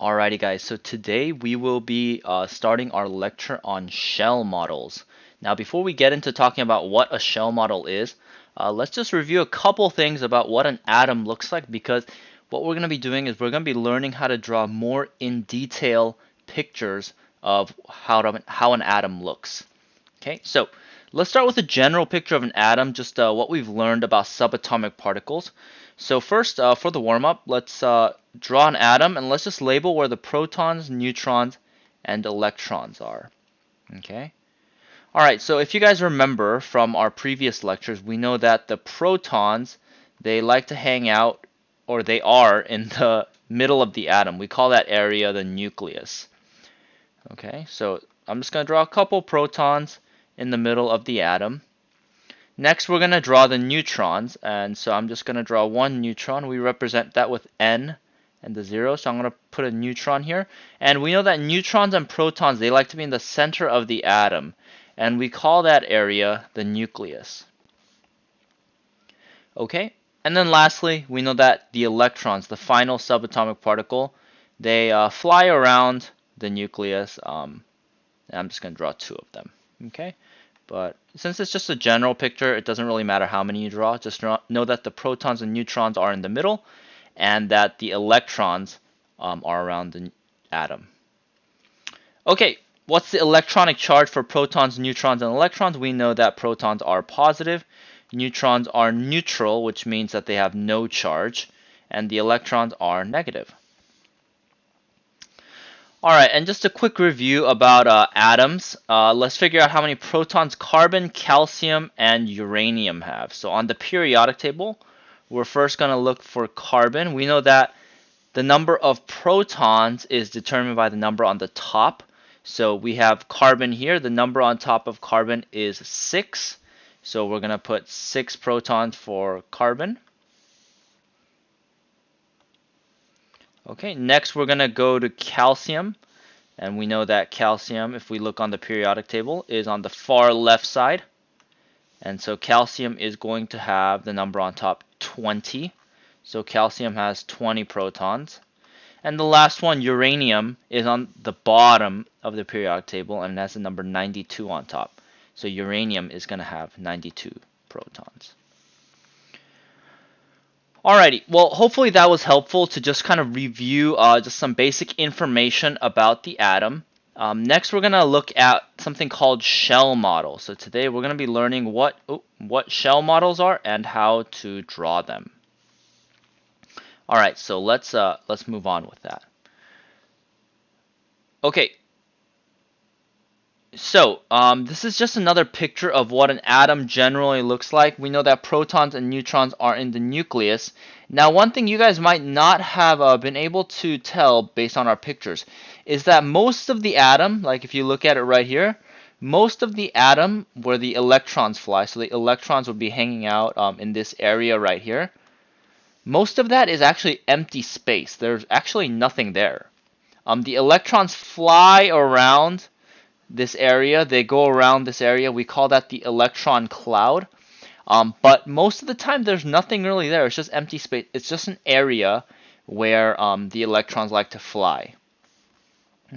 Alrighty guys, so today we will be starting our lecture on shell models. Now before we get into talking about what a shell model is, let's just review a couple things about what an atom looks like, because what we're going to be doing is we're going to be learning how to draw more in detail pictures of how an atom looks. Okay, so let's start with a general picture of an atom, just what we've learned about subatomic particles. So first, for the warm-up, let's draw an atom, and let's just label where the protons, neutrons, and electrons are. Okay. All right, so if you guys remember from our previous lectures, we know that the protons, they like to hang out, or they are in the middle of the atom. We call that area the nucleus. Okay, so I'm just going to draw a couple protons in the middle of the atom. Next, we're going to draw the neutrons, and so I'm just going to draw one neutron. We represent that with N and the 0, so I'm going to put a neutron here. And we know that neutrons and protons, they like to be in the center of the atom, and we call that area the nucleus. Okay, and then lastly, we know that the electrons, the final subatomic particle, they fly around the nucleus, and I'm just going to draw two of them. Okay. But since it's just a general picture, it doesn't really matter how many you draw. Just know that the protons and neutrons are in the middle, and that the electrons are around the atom. Okay, what's the electronic charge for protons, neutrons, and electrons? We know that protons are positive, neutrons are neutral, which means that they have no charge, and the electrons are negative. Alright, and just a quick review about atoms. Let's figure out how many protons carbon, calcium, and uranium have. So on the periodic table, we're first going to look for carbon. We know that the number of protons is determined by the number on the top. So we have carbon here. The number on top of carbon is 6. So we're going to put 6 protons for carbon. Okay, next we're going to go to calcium, and we know that calcium, if we look on the periodic table, is on the far left side, and so calcium is going to have the number on top 20, so calcium has 20 protons. And the last one, uranium, is on the bottom of the periodic table, and it has the number 92 on top, so uranium is going to have 92 protons. Alrighty, well, hopefully that was helpful to just kind of review just some basic information about the atom. Next, we're going to look at something called shell models. So today we're going to be learning what shell models are and how to draw them. Alright, so let's move on with that. Okay. So, this is just another picture of what an atom generally looks like. We know that protons and neutrons are in the nucleus. Now, one thing you guys might not have been able to tell based on our pictures is that most of the atom, like if you look at it right here, most of the atom where the electrons fly, so the electrons would be hanging out in this area right here, most of that is actually empty space. There's actually nothing there. The electrons fly around this area, they go around this area. We call that the Electron Cloud. But most of the time there's nothing really there. It's just empty space. It's just an area where the electrons like to fly.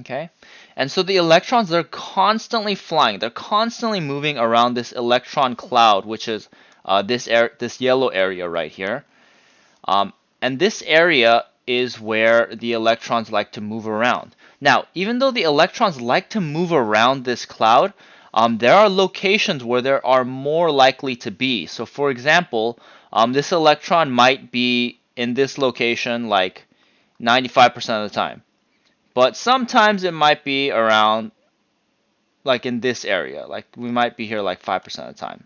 Okay, and so the electrons, they're constantly flying. They're constantly moving around this electron cloud, which is this yellow area right here. And this area is where the electrons like to move around. Now, even though the electrons like to move around this cloud, there are locations where there are more likely to be. So, for example, this electron might be in this location like 95% of the time. But sometimes it might be around like in this area. Like we might be here like 5% of the time.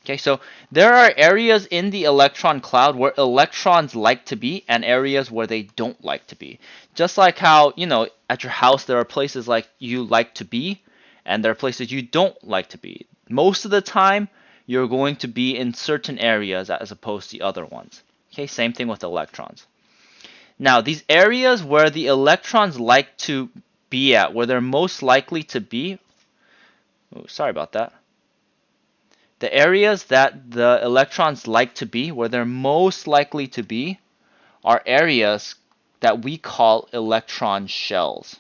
Okay, so there are areas in the electron cloud where electrons like to be and areas where they don't like to be. Just like how, you know, at your house there are places like you like to be and there are places you don't like to be. Most of the time you're going to be in certain areas as opposed to the other ones. Okay, same thing with electrons. Now, these areas where the electrons like to be at, where they're most likely to be, oh, sorry about that. The areas that the electrons like to be, where they're most likely to be, are areas that we call electron shells.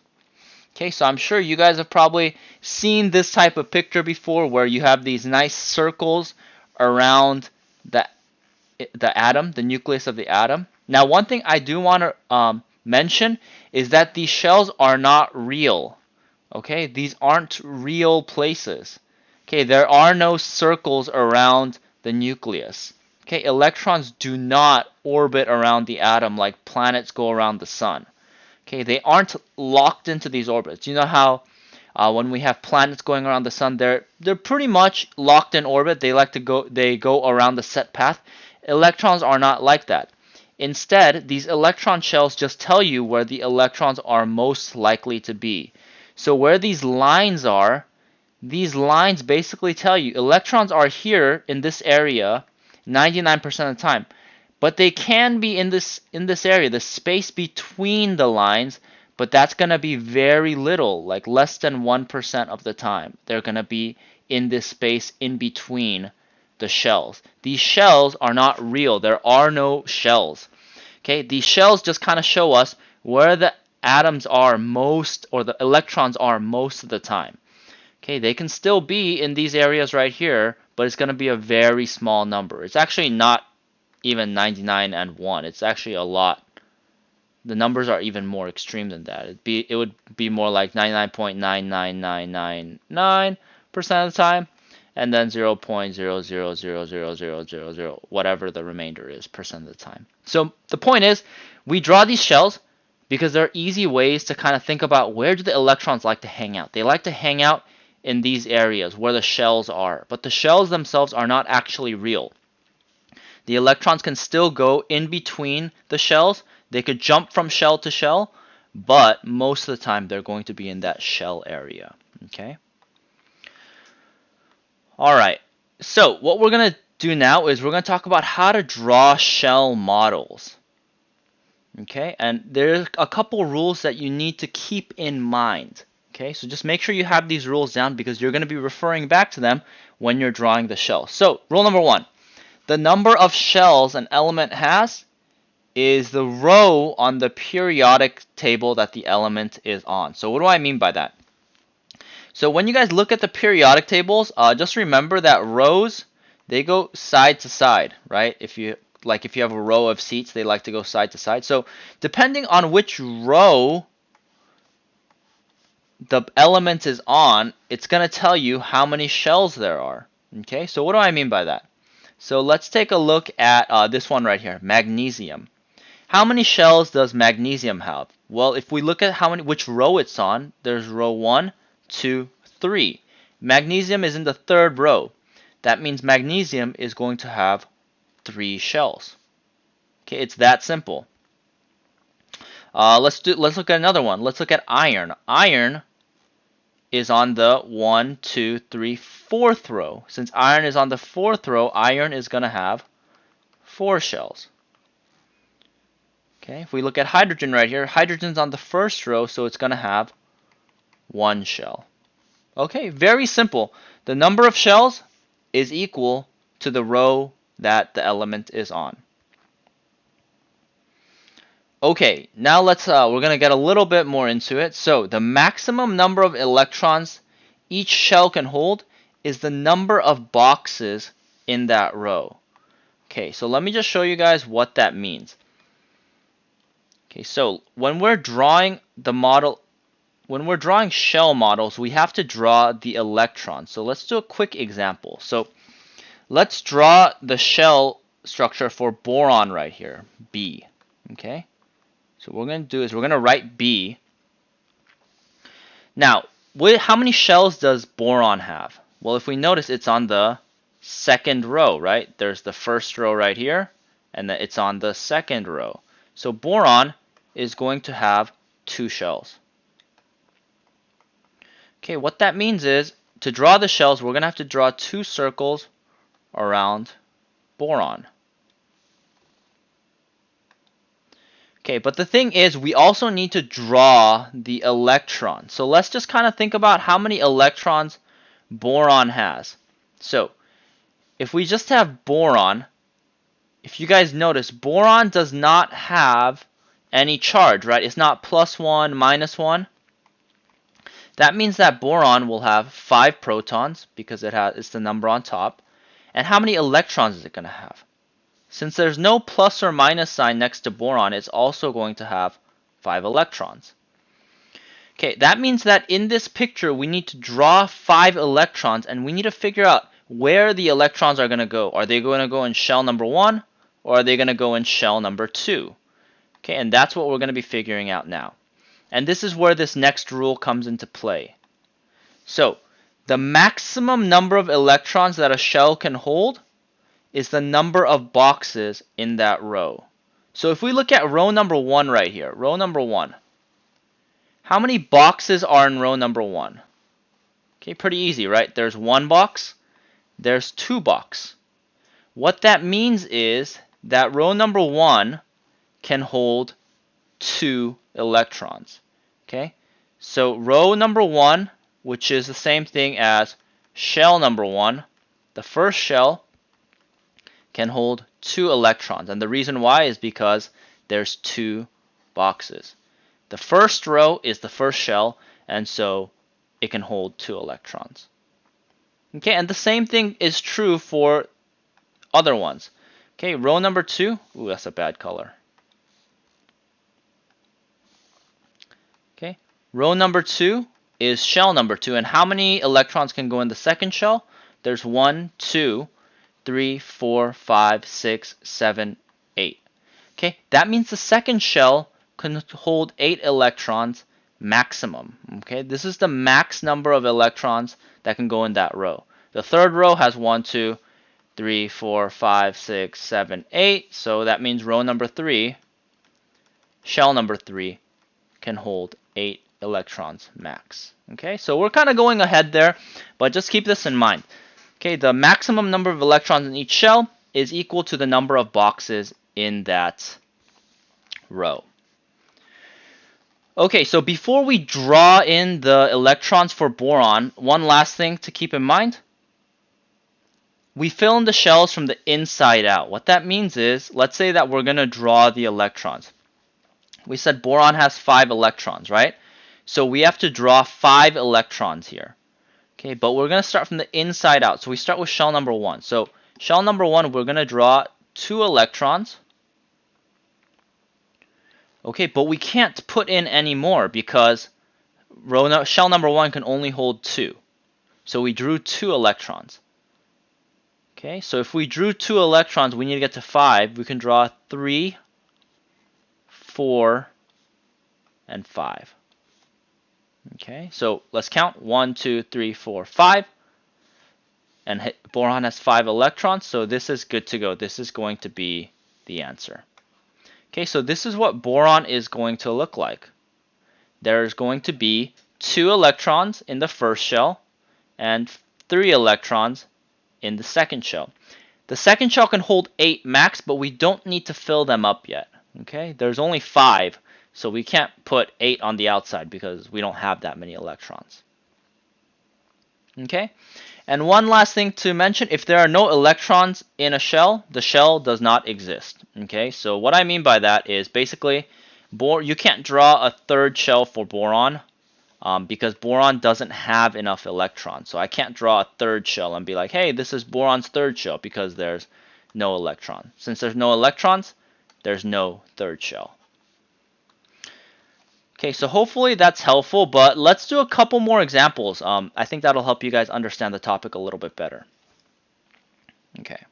Okay, so I'm sure you guys have probably seen this type of picture before where you have these nice circles around the atom, the nucleus of the atom. Now, one thing I do want to mention is that these shells are not real. Okay, these aren't real places. Okay, there are no circles around the nucleus. Okay, electrons do not orbit around the atom like planets go around the sun. Okay, they aren't locked into these orbits. You know how when we have planets going around the sun, they're pretty much locked in orbit. They go around the set path. Electrons are not like that. Instead, these electron shells just tell you where the electrons are most likely to be. So where these lines basically tell you electrons are here in this area 99% of the time. But they can be in this area, the space between the lines, but that's going to be very little, like less than 1% of the time. They're going to be in this space in between the shells. These shells are not real. There are no shells. Okay, these shells just kind of show us where the atoms are most, or the electrons are most of the time. Okay, they can still be in these areas right here, but it's going to be a very small number. It's actually not even 99 and 1. It's actually a lot. The numbers are even more extreme than that. It would be more like 99.99999% of the time, and then 0.0000000, whatever the remainder is percent of the time. So the point is, we draw these shells because they're easy ways to kind of think about where do the electrons like to hang out. They like to hang out in these areas where the shells are, but the shells themselves are not actually real. The electrons can still go in between the shells. They could jump from shell to shell, but most of the time they're going to be in that shell area. Okay. All right. So what we're going to do now is we're going to talk about how to draw shell models. Okay, and there's a couple rules that you need to keep in mind. Okay, so just make sure you have these rules down because you're going to be referring back to them when you're drawing the shell. So rule number 1. The number of shells an element has is the row on the periodic table that the element is on. So what do I mean by that? So when you guys look at the periodic tables, just remember that rows, they go side to side, right? If you have a row of seats, they like to go side to side. So depending on which row the element is on, it's going to tell you how many shells there are. Okay, so what do I mean by that? So let's take a look at this one right here, magnesium. How many shells does magnesium have? Well, if we look at which row it's on, there's row 1, 2, 3. Magnesium is in the 3rd row. That means magnesium is going to have 3 shells. Okay, it's that simple. Let's look at another one. Let's look at iron. Iron is on the 1, 2, 3, 4th row. Since iron is on the 4th row, iron is going to have 4 shells. Okay, if we look at hydrogen right here, hydrogen's on the 1st row, so it's going to have 1 shell. Okay, very simple. The number of shells is equal to the row that the element is on. Okay, now we're going to get a little bit more into it. So the maximum number of electrons each shell can hold is the number of boxes in that row. Okay, so let me just show you guys what that means. Okay, so when we're drawing shell models, we have to draw the electrons. So let's do a quick example. So let's draw the shell structure for boron right here, B. Okay. So what we're going to do is we're going to write B. Now, how many shells does boron have? Well, if we notice, it's on the 2nd row, right? There's the 1st row right here, and then it's on the 2nd row. So boron is going to have 2 shells. Okay, what that means is, to draw the shells, we're going to have to draw 2 circles around boron. Okay, but the thing is, we also need to draw the electron. So let's just kind of think about how many electrons boron has. So if we just have boron, if you guys notice, boron does not have any charge, right? It's not +1, -1. That means that boron will have 5 protons because it's the number on top. And how many electrons is it going to have? Since there's no plus or minus sign next to boron, it's also going to have 5 electrons. Okay, that means that in this picture, we need to draw 5 electrons, and we need to figure out where the electrons are going to go. Are they going to go in shell number 1, or are they going to go in shell number 2? Okay, and that's what we're going to be figuring out now. And this is where this next rule comes into play. So, the maximum number of electrons that a shell can hold is the number of boxes in that row. So if we look at row number 1 right here, row number 1, how many boxes are in row number 1? Okay, pretty easy, right? There's 1 box, there's 2 boxes. What that means is that row number 1 can hold 2 electrons. Okay, so row number 1, which is the same thing as shell number 1, the first shell can hold 2 electrons. And the reason why is because there's 2 boxes. The first row is the first shell, and so it can hold 2 electrons. Okay, and the same thing is true for other ones. Okay, row number 2, ooh, that's a bad color. Okay, row number 2 is shell number 2, and how many electrons can go in the second shell? There's 1, 2, 3, 4, 5, 6, 7, 8. Okay, that means the second shell can hold 8 electrons maximum. Okay, this is the max number of electrons that can go in that row. The third row has 1, 2, 3, 4, 5, 6, 7, 8. So that means row number 3, shell number 3, can hold 8 electrons max. Okay, so we're kind of going ahead there, but just keep this in mind. Okay, the maximum number of electrons in each shell is equal to the number of boxes in that row. Okay, so before we draw in the electrons for boron, one last thing to keep in mind. We fill in the shells from the inside out. What that means is, let's say that we're going to draw the electrons. We said boron has 5 electrons, right? So we have to draw 5 electrons here. Okay, but we're going to start from the inside out. So we start with shell number 1. So shell number 1, we're going to draw 2 electrons. Okay, but we can't put in any more because shell number 1 can only hold 2. So we drew 2 electrons. Okay, so if we drew 2 electrons, we need to get to 5. We can draw 3, 4, and 5. Okay, so let's count. 1, 2, 3, 4, 5. And boron has 5 electrons, so this is good to go. This is going to be the answer. Okay, so this is what boron is going to look like. There's going to be 2 electrons in the first shell and 3 electrons in the second shell. The second shell can hold 8 max, but we don't need to fill them up yet. Okay, there's only 5. So we can't put 8 on the outside because we don't have that many electrons. Okay, and one last thing to mention, if there are no electrons in a shell, the shell does not exist. Okay, so what I mean by that is basically you can't draw a third shell for boron because boron doesn't have enough electrons. So I can't draw a third shell and be like, hey, this is boron's third shell because there's no electron. Since there's no electrons, there's no third shell. Okay, so hopefully that's helpful, but let's do a couple more examples. I think that'll help you guys understand the topic a little bit better. Okay,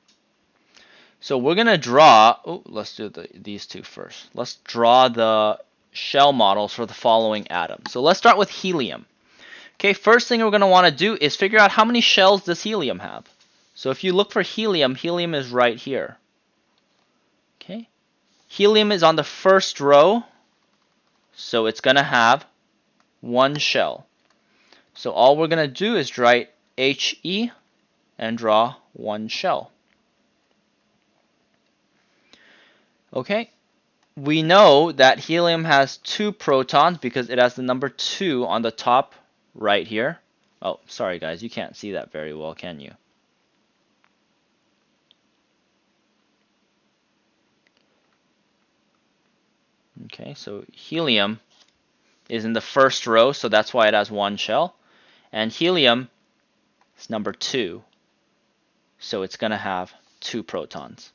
so we're going to draw, let's do these two first. Let's draw the shell models for the following atoms. So let's start with helium. Okay, first thing we're going to want to do is figure out how many shells does helium have. So if you look for helium, helium is right here. Okay, helium is on the first row. So it's going to have 1 shell. So all we're going to do is write He and draw 1 shell. Okay, we know that helium has 2 protons because it has the number 2 on the top right here. Oh, sorry guys, you can't see that very well, can you? Okay, so helium is in the first row, so that's why it has one shell. And helium is number 2, so it's going to have 2 protons.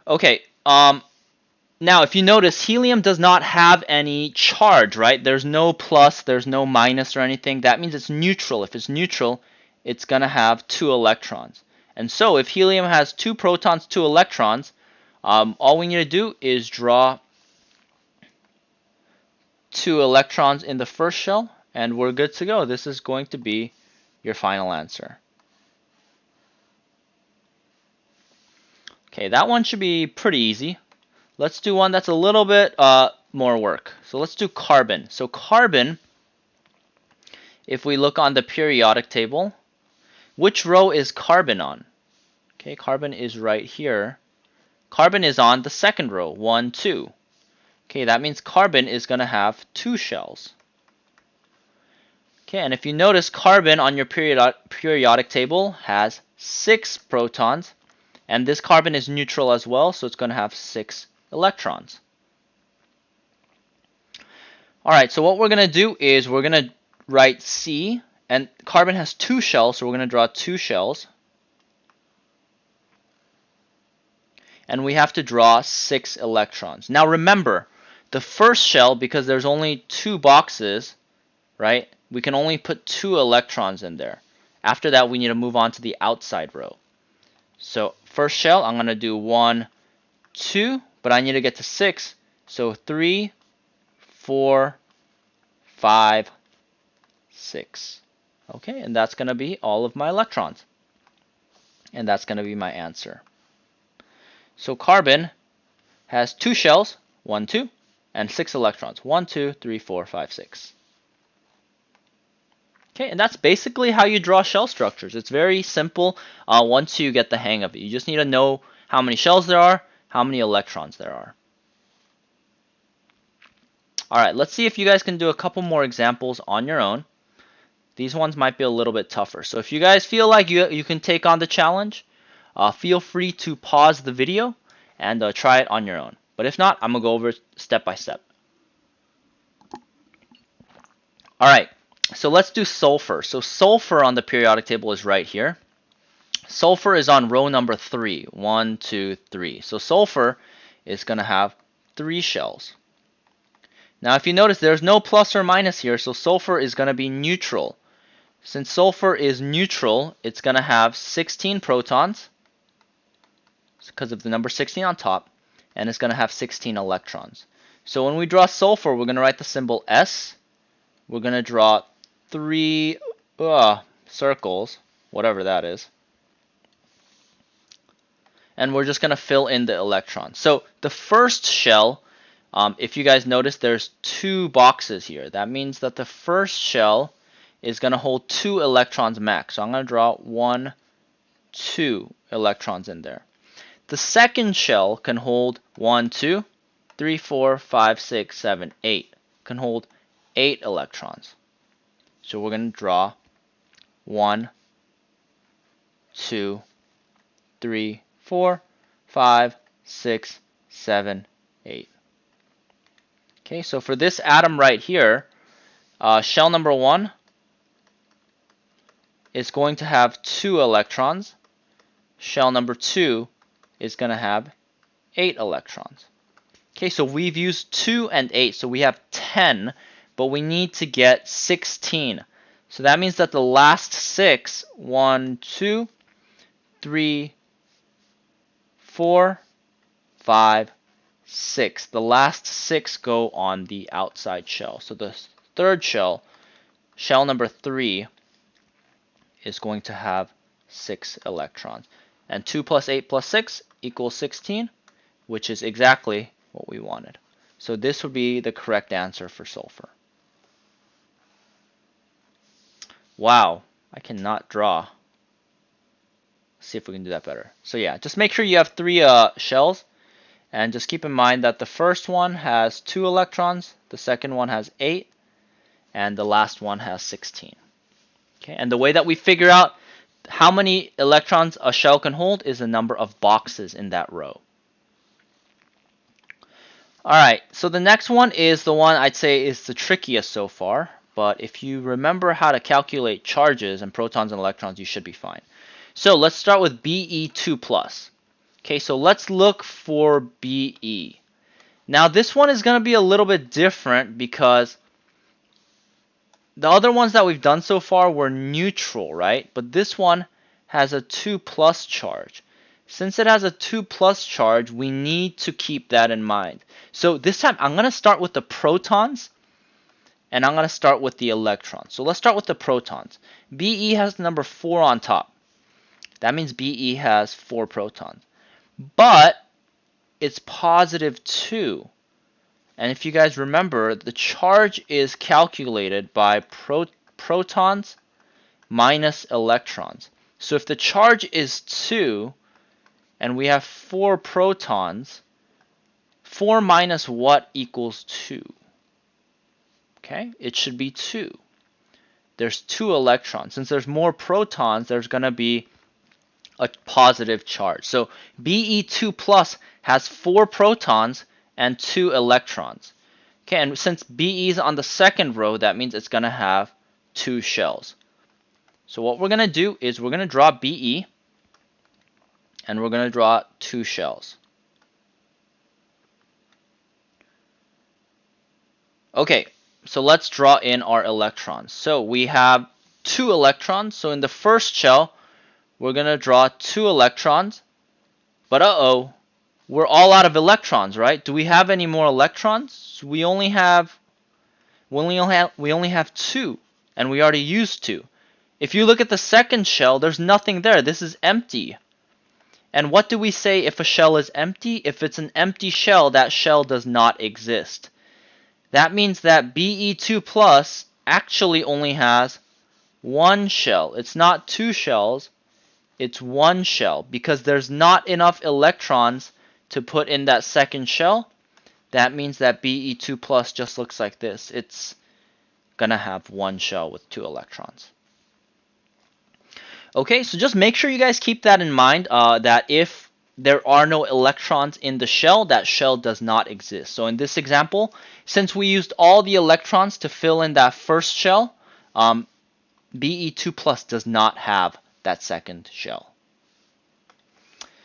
Okay, now if you notice, helium does not have any charge, right? There's no plus, there's no minus or anything. That means it's neutral. If it's neutral, it's going to have 2 electrons. And so if helium has 2 protons, 2 electrons, all we need to do is draw 2 electrons in the first shell, and we're good to go. This is going to be your final answer. Okay, that one should be pretty easy. Let's do one that's a little bit more work. So let's do carbon. So carbon, if we look on the periodic table, which row is carbon on? Okay, carbon is right here. Carbon is on the second row, 1, 2. Okay, that means carbon is going to have 2 shells. Okay, and if you notice, carbon on your periodic table has 6 protons, and this carbon is neutral as well, so it's going to have 6 electrons. Alright, so what we're going to do is we're going to write C, and carbon has 2 shells, so we're going to draw 2 shells. And we have to draw 6 electrons. Now remember, the first shell, because there's only 2 boxes, right, we can only put 2 electrons in there. After that, we need to move on to the outside row. So first shell, I'm going to do 1, 2, but I need to get to 6. So 3, 4, 5, 6. Okay, and that's going to be all of my electrons. And that's going to be my answer. So carbon has 2 shells, 1, 2, and 6 electrons. 1, 2, 3, 4, 5, 6. Okay, and that's basically how you draw shell structures. It's very simple once you get the hang of it. You just need to know how many shells there are, how many electrons there are. Alright, let's see if you guys can do a couple more examples on your own. These ones might be a little bit tougher. So if you guys feel like you can take on the challenge, feel free to pause the video and try it on your own. But if not, I'm going to go over it step by step. Alright, so let's do sulfur. So sulfur on the periodic table is right here. Sulfur is on row number 3. 1, 2, 3. So sulfur is going to have 3 shells. Now if you notice, there's no plus or minus here, so sulfur is going to be neutral. Since sulfur is neutral, it's going to have 16 protons, because of the number 16 on top, and it's going to have 16 electrons. So when we draw sulfur, we're going to write the symbol S. We're going to draw 3 circles, whatever that is. And we're just going to fill in the electrons. So the first shell, if you guys notice, there's 2 boxes here. That means that the first shell is going to hold 2 electrons max. So I'm going to draw 1, 2 electrons in there. The second shell can hold 1, 2, 3, 4, 5, 6, 7, 8. Can hold 8 electrons. So we're going to draw 1, 2, 3, 4, 5, 6, 7, 8. Okay, so for this atom right here, shell number 1 is going to have 2 electrons. Shell number 2 is going to have 8 electrons. Okay, so we've used 2 and 8, so we have 10, but we need to get 16. So that means that the last 6, 1, 2, 3, 4, 5, 6. The last 6 go on the outside shell. So the third shell, shell number 3, is going to have 6 electrons. And 2 plus 8 plus 6 equals 16, which is exactly what we wanted. So this would be the correct answer for sulfur. Wow, I cannot draw. Let's see if we can do that better. So yeah, just make sure you have 3 shells, and just keep in mind that the first one has 2 electrons, the second one has 8, and the last one has 16. Okay, and the way that we figure out how many electrons a shell can hold is the number of boxes in that row. Alright, so the next one is the one I'd say is the trickiest so far, but if you remember how to calculate charges and protons and electrons, you should be fine. So let's start with Be2+. Okay, so let's look for Be. Now this one is going to be a little bit different because the other ones that we've done so far were neutral, right? But this one has a 2+ charge. Since it has a 2+ charge, we need to keep that in mind. So this time I'm going to start with the protons and I'm going to start with the electrons. So let's start with the protons. Be has the number 4 on top. That means Be has 4 protons. But it's positive 2. And if you guys remember, the charge is calculated by protons minus electrons. So if the charge is 2, and we have 4 protons, 4 minus what equals 2? Okay, it should be 2. There's 2 electrons. Since there's more protons, there's going to be a positive charge. So Be2+ has 4 protons and 2 electrons. Okay, and since Be is on the second row, that means it's going to have 2 shells. So what we're going to do is we're going to draw Be, and we're going to draw 2 shells. Okay, so let's draw in our electrons. So we have 2 electrons. So in the first shell, we're going to draw 2 electrons. But we're all out of electrons, right? Do we have any more electrons? We only have 2, and we already used 2. If you look at the second shell, there's nothing there. This is empty. And what do we say if a shell is empty? If it's an empty shell, that shell does not exist. That means that Be2+ actually only has 1 shell. It's not 2 shells, it's 1 shell, because there's not enough electrons to put in that second shell. That means that Be2+ just looks like this. It's gonna have 1 shell with 2 electrons. Okay, so just make sure you guys keep that in mind, that if there are no electrons in the shell, that shell does not exist. So in this example, since we used all the electrons to fill in that first shell, Be2+ does not have that second shell.